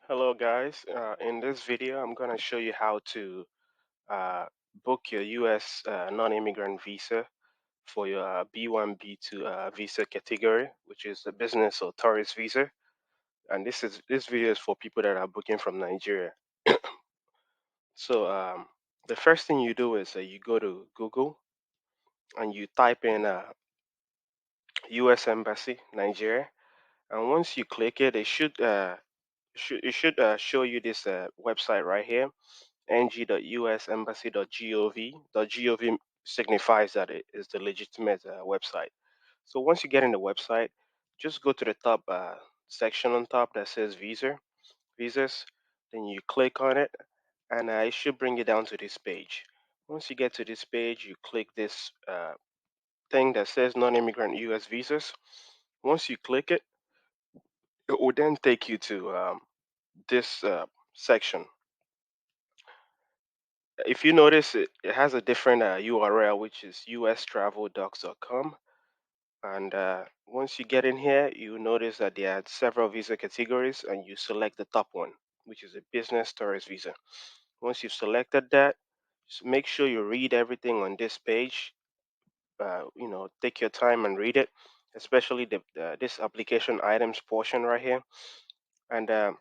Hello guys, in this video I'm going to show you how to uh, book your US non-immigrant visa for your B1 B2 visa category, which is a business or tourist visa. And this video is for people that are booking from Nigeria. So the first thing you do is you go to Google and you type in US Embassy Nigeria, and once you click it, it should show you this website right here, ng.usembassy.gov. Signifies that it is the legitimate website. So once you get in the website, just go to the top section on top that says visas. Then you click on it, and it should bring you down to this page. Once you get to this page, you click this thing that says non-immigrant U.S. visas. Once you click it, it will then take you to this section. If you notice, it has a different URL, which is U.S.TravelDocs.com. And once you get in here, you notice that there are several visa categories, and you select the top one, which is a business tourist visa. Once you've selected that, just make sure you read everything on this page. Take your time and read it, especially this application items portion right here. And the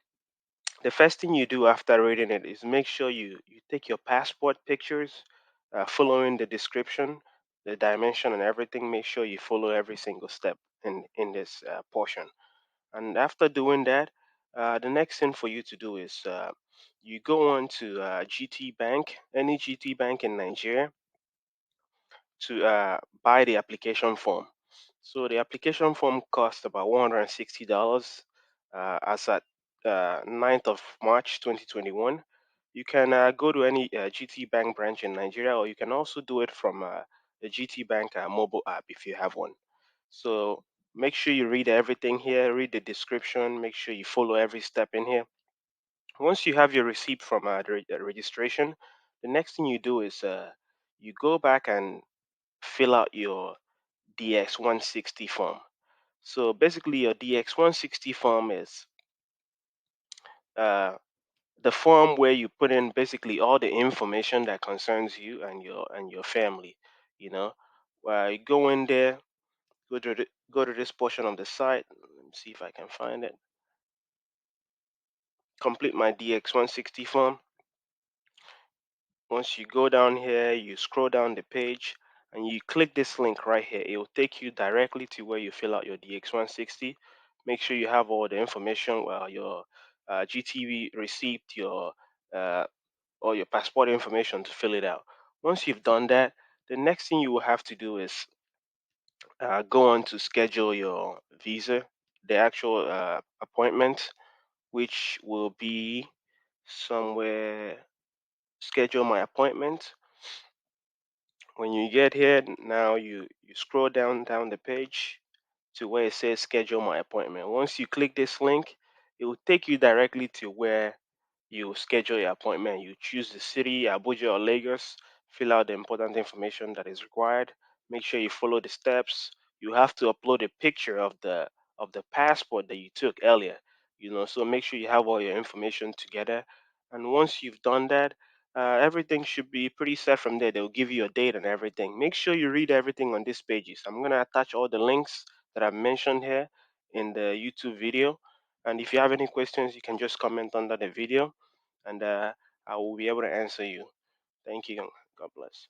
first thing you do after reading it is make sure you take your passport pictures, following the description, the dimension, and everything. Make sure you follow every single step in this portion. And after doing that, the next thing for you to do is you go on to GT Bank, any GT Bank in Nigeria, to buy the application form. So the application form costs about $160 as at 9th of March 2021. You can go to any GT Bank branch in Nigeria, or you can also do it from the GT Bank mobile app if you have one. So make sure you read everything here, read the description, make sure you follow every step in here. Once you have your receipt from the registration, the next thing you do is you go back and fill out your DX160 form. So basically, your DX160 form is uh, the form where you put in basically all the information that concerns you and your family. You know, you go in there, go to this portion of the site. Let me see if I can find it. Complete my DX160 form. Once you go down here, you scroll down the page and you click this link right here. It will take you directly to where you fill out your DX160. Make sure you have all the information, well, your GTV receipt, your or your passport information to fill it out. Once you've done that, the next thing you will have to do is go on to schedule your visa, the actual appointment, which will be somewhere. Schedule my appointment. When you get here, now you scroll down the page to where it says schedule my appointment. Once you click this link, it will take you directly to where you schedule your appointment. You choose the city, Abuja or Lagos, fill out the important information that is required. Make sure you follow the steps. You have to upload a picture of the passport that you took earlier. So make sure you have all your information together. And once you've done that, everything should be pretty set from there. They'll give you a date and everything. Make sure you read everything on these pages. I'm gonna attach all the links that I've mentioned here in the YouTube video. And if you have any questions, you can just comment under the video, and I will be able to answer you. Thank you. God bless.